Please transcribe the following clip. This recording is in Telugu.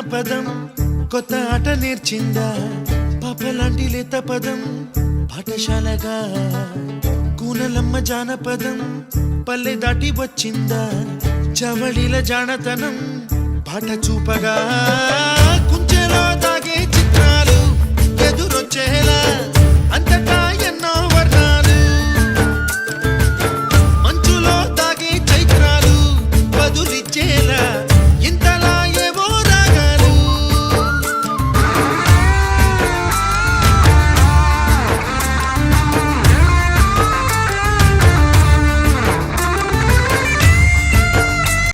జానపదం కొత్త ఆట నేర్చిందా పాపలాంటి లేత పదం పాఠశాలగా కూనలమ్మ జానపదం పల్లె దాటి వచ్చిందా చవళిల జానతనం పాట చూపగా కుంచెలో దాగే చిత్రాలు ఎదురొచ్చేలా అంతటా ఎన్నో వర్ణాలు మంచులో దాగే చైత్రాలు బదులిచ్చేలా